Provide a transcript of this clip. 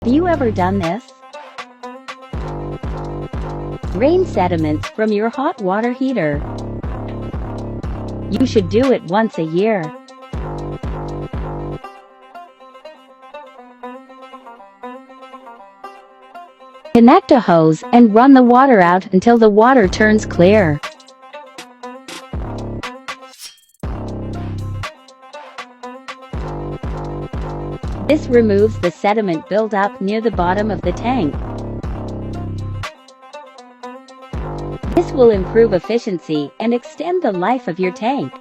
you ever done this? Drain sediments from your hot water heater. You should do it once a year. Connect a hose and run the water out until the water turns clear. This removes the sediment buildup near the bottom of the tank. This will improve efficiency and extend the life of your tank.